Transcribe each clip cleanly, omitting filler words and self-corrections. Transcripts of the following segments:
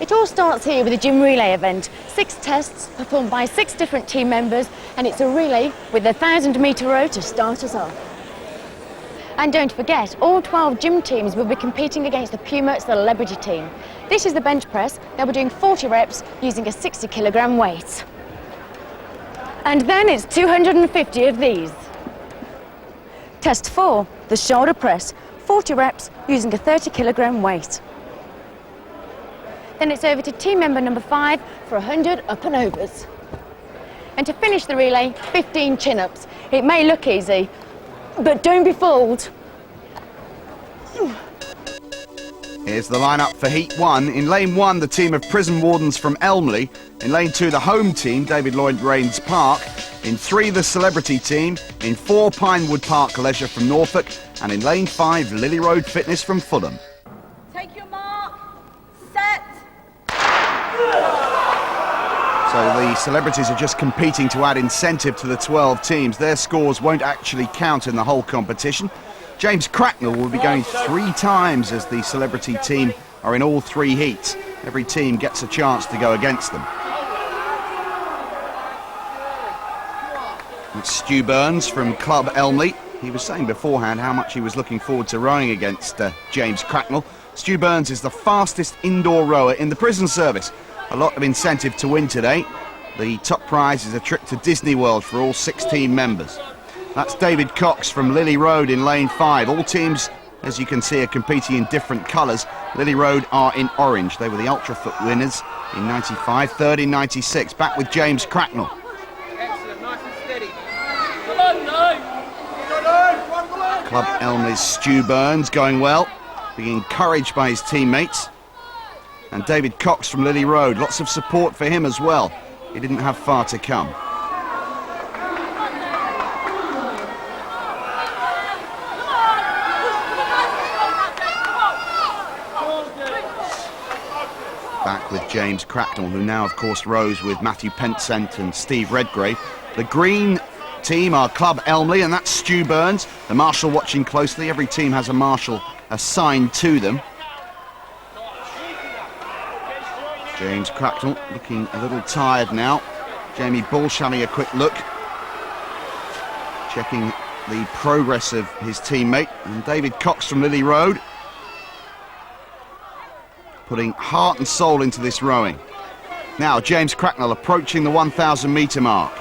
It all starts here with a gym relay event. 6 tests performed by 6 different team members, and it's a relay with a 1,000-metre row to start us off. And don't forget, all 12 gym teams will be competing against the PUMA celebrity team. This is the bench press. They'll be doing 40 reps using a 60-kilogram weight. And then it's 250 of these. Test 4, the shoulder press, 40 reps using a 30-kilogram weight. Then it's over to team member number 5 for 100 up and overs. And to finish the relay, 15 chin-ups. It may look easy, but don't be fooled. Here's the lineup for Heat 1. In Lane 1, the team of prison wardens from Elmley. In Lane 2, the home team, David Lloyd Rains Park. In 3, the celebrity team. In 4, Pinewood Park Leisure from Norfolk. And in Lane 5, Lily Road Fitness from Fulham. Take your mark. Set. So the celebrities are just competing to add incentive to the 12 teams. Their scores won't actually count in the whole competition. James Cracknell will be going 3 times as the celebrity team are in all 3 heats. Every team gets a chance to go against them. It's Stu Burns from Club Elmley. He was saying beforehand how much he was looking forward to rowing against James Cracknell. Stu Burns is the fastest indoor rower in the prison service. A lot of incentive to win today. The top prize is a trip to Disney World for all 16 members. That's David Cox from Lily Road in Lane 5. All teams, as you can see, are competing in different colours. Lily Road are in orange. They were the Ultrafoot winners in 95, third in 96. Back with James Cracknell. Excellent, nice and steady. Come on, no! Club Elmley's Stu Burns going well, being encouraged by his teammates. And David Cox from Lily Road, lots of support for him as well. He didn't have far to come. Back with James Cracknell, who now of course rows with Matthew Pensent and Steve Redgrave. The green team are Club Elmley, and that's Stu Burns. The marshal watching closely. Every team has a marshal assigned to them. James Cracknell looking a little tired now. Jamie Balsh having a quick look, checking the progress of his teammate. And David Cox from Lily Road putting heart and soul into this rowing. Now James Cracknell approaching the 1,000 metre mark.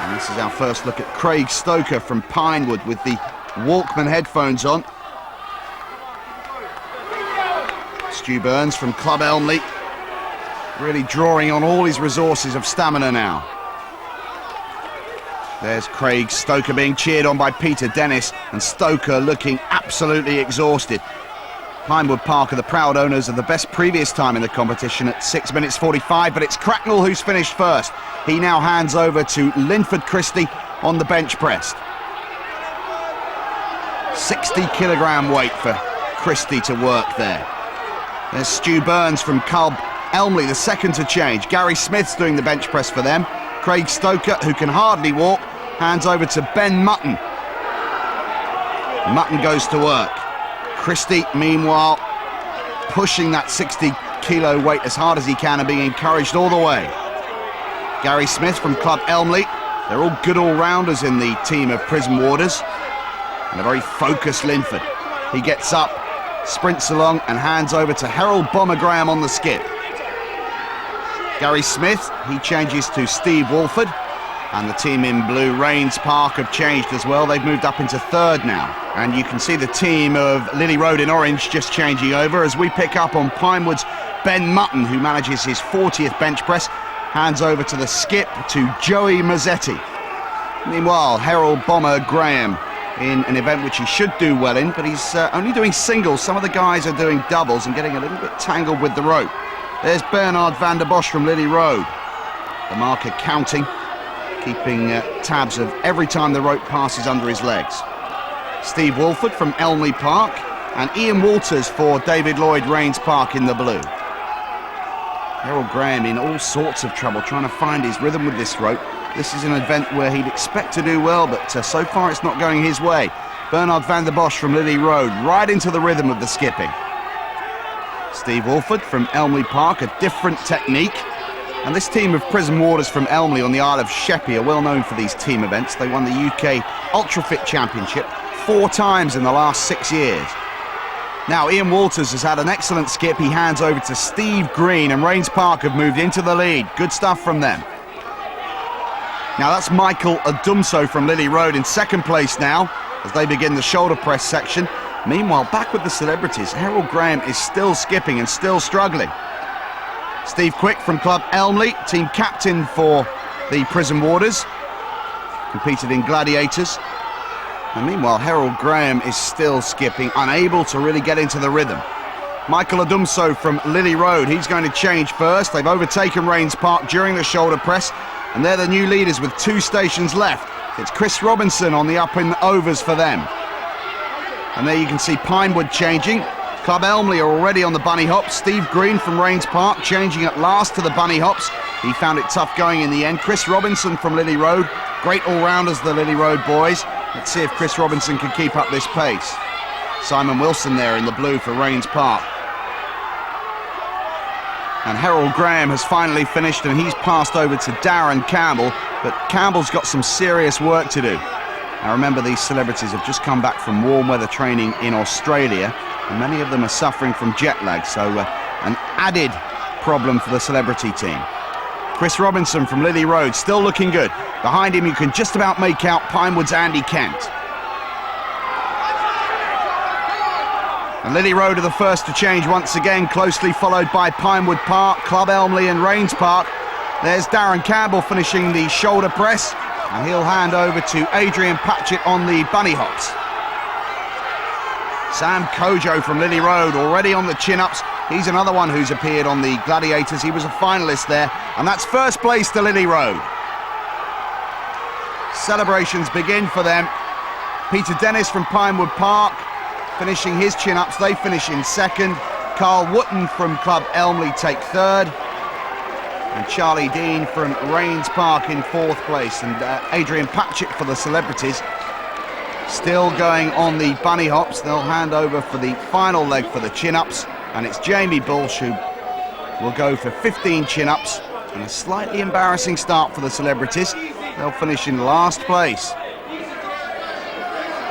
And this is our first look at Craig Stoker from Pinewood with the Walkman headphones on. Stu Burns from Club Elmley, really drawing on all his resources of stamina now. There's Craig Stoker being cheered on by Peter Dennis, and Stoker looking absolutely exhausted. Pinewood Park are the proud owners of the best previous time in the competition at 6 minutes 45, but it's Cracknell who's finished first. He now hands over to Linford Christie on the bench press. 60-kilogram weight for Christie to work there. There's Stu Burns from Club Elmley, the second to change. Gary Smith's doing the bench press for them. Craig Stoker, who can hardly walk, hands over to Ben Mutton. Mutton goes to work. Christie, meanwhile, pushing that 60-kilo weight as hard as he can and being encouraged all the way. Gary Smith from Club Elmley. They're all good all-rounders in the team of prison warders. And a very focused Linford. He gets up, sprints along and hands over to Harold Bomber Graham on the skip. Gary Smith, he changes to Steve Walford, and the team in blue, Rains Park, have changed as well. They've moved up into third now, and you can see the team of Lily Road in orange just changing over as we pick up on Pinewood's Ben Mutton, who manages his 40th bench press, hands over to the skip to Joey Mazzetti. Meanwhile, Harold Bomber Graham in an event which he should do well in, but he's only doing singles. Some of the guys are doing doubles and getting a little bit tangled with the rope. There's Bernard van der Bosch from Lily Road. The marker counting, keeping tabs of every time the rope passes under his legs. Steve Walford from Elmley Park, and Ian Walters for David Lloyd Rains Park in the blue. Harold Graham in all sorts of trouble trying to find his rhythm with this rope. This is an event where he'd expect to do well, but so far it's not going his way. Bernard van der Bosch from Lily Road, right into the rhythm of the skipping. Steve Wolford from Elmley Park, a different technique. And this team of prison warders from Elmley on the Isle of Sheppey are well known for these team events. They won the UK Ultrafit Championship 4 times in the last 6 years. Now Ian Walters has had an excellent skip. He hands over to Steve Green, and Rains Park have moved into the lead. Good stuff from them. Now that's Michael Adumso from Lily Road in second place now as they begin the shoulder press section. Meanwhile, back with the celebrities, Harold Graham is still skipping and still struggling. Steve Quick from Club Elmley, team captain for the prison warders, competed in gladiators. And meanwhile, Harold Graham is still skipping, unable to really get into the rhythm. Michael Adumso from Lily Road, he's going to change first. They've overtaken Rains Park during the shoulder press, and they're the new leaders with 2 stations left. It's Chris Robinson on the up and overs for them. And there you can see Pinewood changing. Club Elmley are already on the bunny hops. Steve Green from Rains Park changing at last to the bunny hops. He found it tough going in the end. Chris Robinson from Lily Road, great all-rounders, the Lily Road boys. Let's see if Chris Robinson can keep up this pace. Simon Wilson there in the blue for Rains Park. And Harold Graham has finally finished, and he's passed over to Darren Campbell, but Campbell's got some serious work to do. Now remember, these celebrities have just come back from warm weather training in Australia, and many of them are suffering from jet lag, so an added problem for the celebrity team. Chris Robinson from Lily Road, still looking good. Behind him you can just about make out Pinewood's Andy Kent. And Lily Road are the first to change once again, closely followed by Pinewood Park, Club Elmley and Rains Park. There's Darren Campbell finishing the shoulder press, and he'll hand over to Adrian Patchett on the bunny hops. Sam Kojo from Lily Road already on the chin-ups. He's another one who's appeared on the Gladiators. He was a finalist there, and that's first place to Lily Road. Celebrations begin for them. Peter Dennis from Pinewood Park finishing his chin-ups. They finish in second. Carl Wotton from Club Elmley take third. And Charlie Dean from Rains Park in fourth place. And Adrian Patchett for the celebrities. Still going on the bunny hops. They'll hand over for the final leg for the chin-ups, and it's Jamie Bulsh who will go for 15 chin-ups, and a slightly embarrassing start for the celebrities. They'll finish in last place.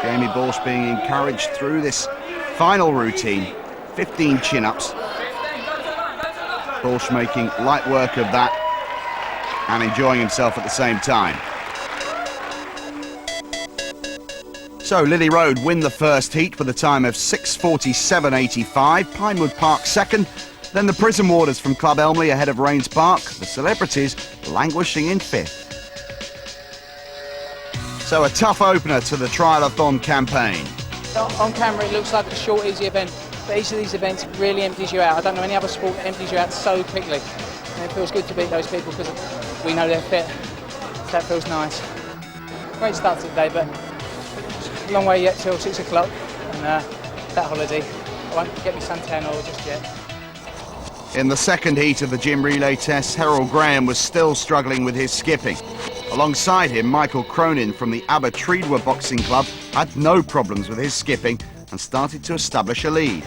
Jamie Bulsh being encouraged through this final routine, 15 chin-ups. Bulsh making light work of that and enjoying himself at the same time. So Lily Road win the first heat with a time of 6:47.85. Pinewood Park second. Then the prison warders from Club Elmley ahead of Rains Park. The celebrities languishing in fifth. So a tough opener to the Trial-Athon campaign. On camera it looks like a short, easy event, but each of these events really empties you out. I don't know any other sport that empties you out so quickly. And it feels good to beat those people because we know they're fit. So that feels nice. Great start to the day, but long way yet till 6 o'clock, and that holiday, I won't get me suntan oil just yet. In the second heat of the gym relay test, Harold Graham was still struggling with his skipping. Alongside him, Michael Cronin from the Abertreidwa Boxing Club had no problems with his skipping and started to establish a lead.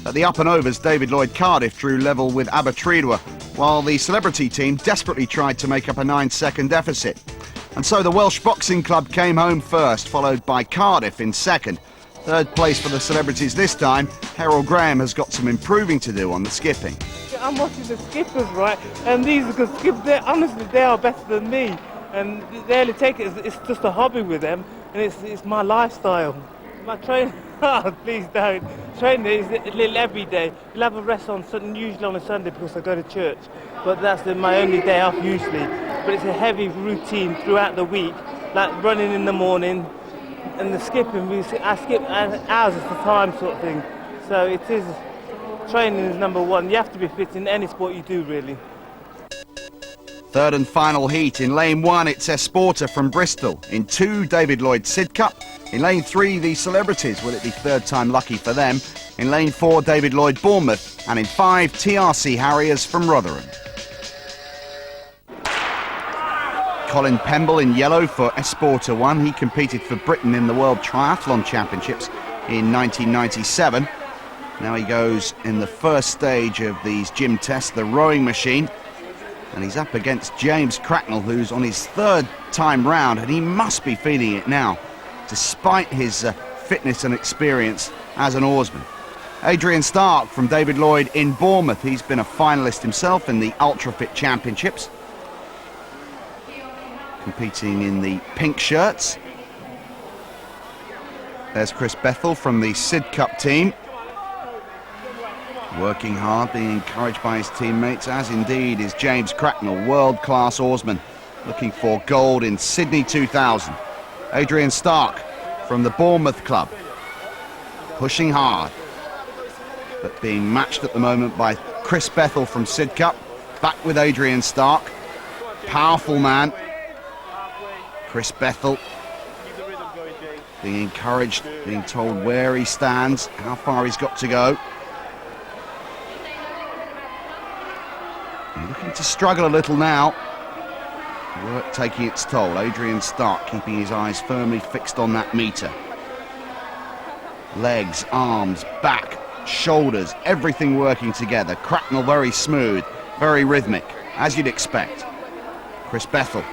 At the up and overs, David Lloyd Cardiff drew level with Abertreidwa, while the celebrity team desperately tried to make up a 9-second deficit. And so the Welsh Boxing Club came home first, followed by Cardiff in second. Third place for the celebrities this time. Harold Graham has got some improving to do on the skipping. I'm watching the skippers, right? And these good skippers, honestly, they are better than me. And they only take it, it's just a hobby with them, and it's my lifestyle. My training, please don't. Training is a little every day. You'll have a rest on usually on a Sunday because I go to church, but that's my only day off usually. But it's a heavy routine throughout the week, like running in the morning, and the skipping, I skip hours at a time sort of thing. So it is, training is number one. You have to be fit in any sport you do, really. Third and final heat. In lane 1, it's Esporta from Bristol. In 2, David Lloyd Sidcup. In lane 3, the celebrities. Will it be third time lucky for them? In lane 4, David Lloyd Bournemouth. And in 5, TRC Harriers from Rotherham. Colin Pemble in yellow for Esporta 1. He competed for Britain in the World Triathlon Championships in 1997. Now he goes in the first stage of these gym tests, the rowing machine. And he's up against James Cracknell, who's on his third time round, and he must be feeling it now, despite his fitness and experience as an oarsman. Adrian Stark from David Lloyd in Bournemouth. He's been a finalist himself in the Ultrafit Championships, competing in the pink shirts. There's Chris Bethel from the Sid Cup team, working hard, being encouraged by his teammates, as indeed is James Cracknell, world-class oarsman, looking for gold in Sydney 2000. Adrian Stark from the Bournemouth club, pushing hard, but being matched at the moment by Chris Bethel from Sid Cup. Back with Adrian Stark, powerful man. Chris Bethel being encouraged, being told where he stands, how far he's got to go. Looking to struggle a little now. Work taking its toll. Adrian Stark keeping his eyes firmly fixed on that meter. Legs, arms, back, shoulders, everything working together. Cracknell very smooth, very rhythmic, as you'd expect. Chris Bethel,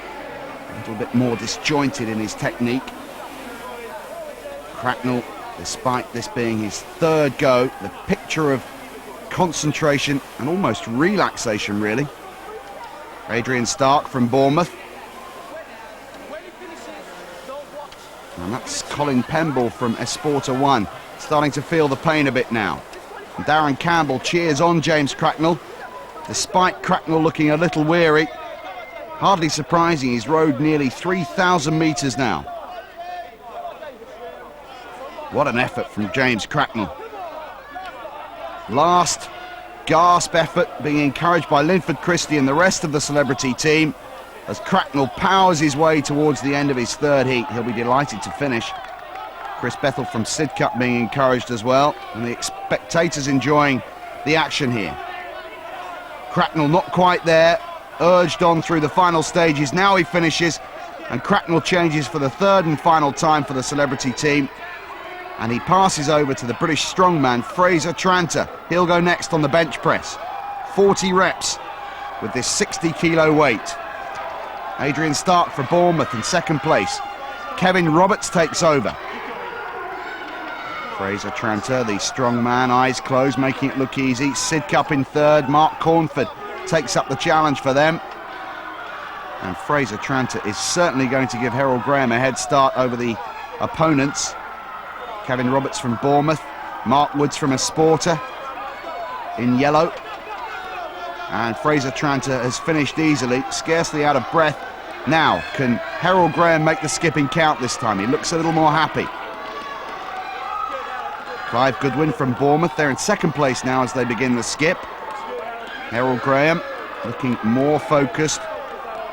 a little bit more disjointed in his technique. Cracknell, despite this being his third go, the picture of concentration and almost relaxation, really. Adrian Stark from Bournemouth. And that's Colin Pemble from Esporta 1, starting to feel the pain a bit now. And Darren Campbell cheers on James Cracknell, despite Cracknell looking a little weary. Hardly surprising, he's rowed nearly 3,000 metres now. What an effort from James Cracknell. Last gasp effort, being encouraged by Linford Christie and the rest of the celebrity team, as Cracknell powers his way towards the end of his third heat. He'll be delighted to finish. Chris Bethel from Sid Cup being encouraged as well, and the spectators enjoying the action here. Cracknell not quite there, urged on through the final stages. Now he finishes, and Cracknell changes for the third and final time for the celebrity team. And he passes over to the British strongman, Fraser Tranter. He'll go next on the bench press. 40 reps with this 60-kilo weight. Adrian Stark for Bournemouth in second place. Kevin Roberts takes over. Fraser Tranter, the strongman, eyes closed, making it look easy. Sid Cup in third. Mark Cornford takes up the challenge for them. And Fraser Tranter is certainly going to give Harold Graham a head start over the opponents. Kevin Roberts from Bournemouth, Mark Woods from Esporta in yellow. And Fraser Tranter has finished easily, scarcely out of breath. Now, can Harold Graham make the skipping count this time? He looks a little more happy. Clive Goodwin from Bournemouth, they're in second place now as they begin the skip. Harold Graham looking more focused.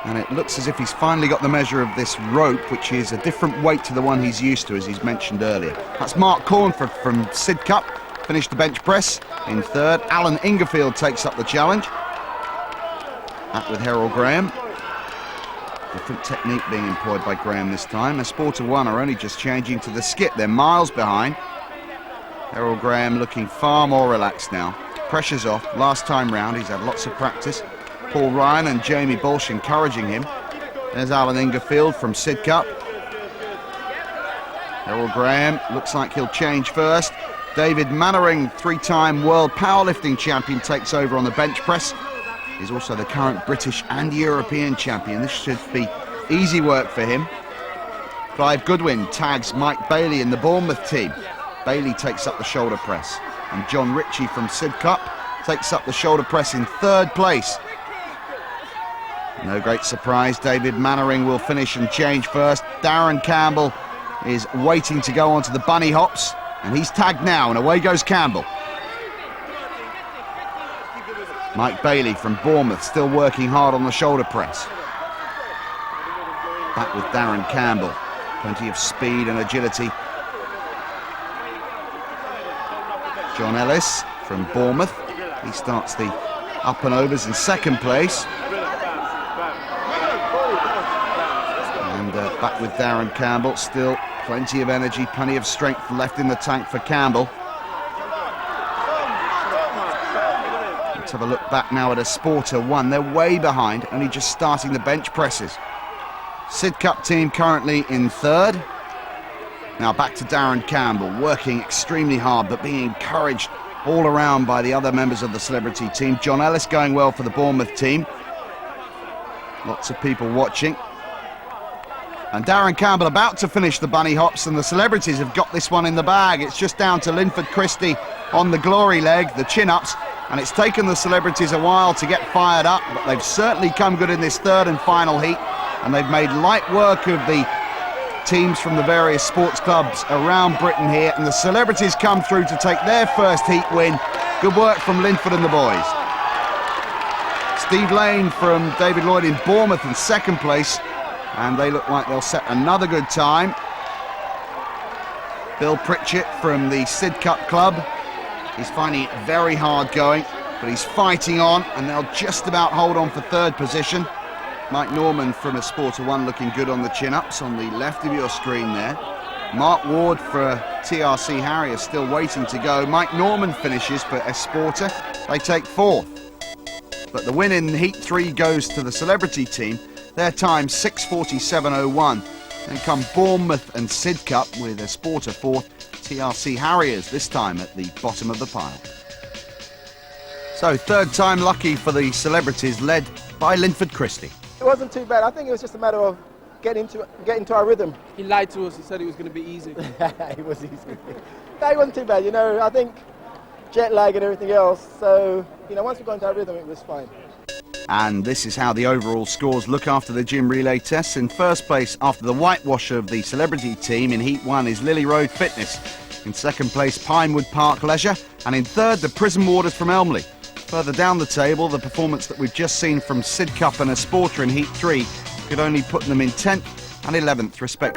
And it looks as if he's finally got the measure of this rope, which is a different weight to the one he's used to, as he's mentioned earlier. That's Mark Cornford from Sid Cup, finished the bench press in third. Alan Ingerfield takes up the challenge. That with Harold Graham. Different technique being employed by Graham this time. Esporta 1 are only just changing to the skip. They're miles behind. Harold Graham looking far more relaxed now. Pressure's off. Last time round, he's had lots of practice. Paul Ryan and Jamie Bolsh encouraging him. There's Alan Ingerfield from Sid Cup. Harold Graham looks like he'll change first. David Mannering, three-time world powerlifting champion, takes over on the bench press. He's also the current British and European champion. This should be easy work for him. Clive Goodwin tags Mike Bailey in the Bournemouth team. Bailey takes up the shoulder press. And John Ritchie from Sid Cup takes up the shoulder press in third place. No great surprise, David Mannering will finish and change first. Darren Campbell is waiting to go onto the bunny hops, and he's tagged now, and away goes Campbell. Mike Bailey from Bournemouth still working hard on the shoulder press. Back with Darren Campbell. Plenty of speed and agility. John Ellis from Bournemouth. He starts the up and overs in second place. Back with Darren Campbell, still plenty of energy, plenty of strength left in the tank for Campbell. Let's have a look back now at a Sporter 1. They're way behind, only just starting the bench presses. Sid Cup team currently in third. Now back to Darren Campbell, working extremely hard but being encouraged all around by the other members of the celebrity team. John Ellis going well for the Bournemouth team. Lots of people watching. And Darren Campbell about to finish the bunny hops, and the celebrities have got this one in the bag. It's just down to Linford Christie on the glory leg, the chin-ups, and it's taken the celebrities a while to get fired up, but they've certainly come good in this third and final heat, and they've made light work of the teams from the various sports clubs around Britain here, and the celebrities come through to take their first heat win. Good work from Linford and the boys. Steve Lane from David Lloyd in Bournemouth in second place, and they look like they'll set another good time. Bill Pritchett from the Sid Cup Club, he's finding it very hard going, but he's fighting on, and they'll just about hold on for third position. Mike Norman from a Sporter 1 looking good on the chin-ups on the left of your screen there. Mark Ward for TRC Harrier still waiting to go. Mike Norman finishes for Esporter. They take fourth. But the win in Heat 3 goes to the celebrity team. Their time 6:47.01. Then come Bournemouth and Sid Cup with Esporter fourth. TRC Harriers this time at the bottom of the pile. So third time lucky for the celebrities, led by Linford Christie. It wasn't too bad. I think it was just a matter of getting to our rhythm. He lied to us. He said it was going to be easy. It was easy. No, it wasn't too bad. You know, I think jet lag and everything else. So, you know, once we got into our rhythm, it was fine. And this is how the overall scores look after the gym relay tests. In first place, after the whitewash of the celebrity team in Heat 1, is Lily Road Fitness. In second place, Pinewood Park Leisure. And in third, the Prison Warders from Elmley. Further down the table, the performance that we've just seen from Sid Cup and Esporter in Heat 3 could only put them in 10th and 11th respectively.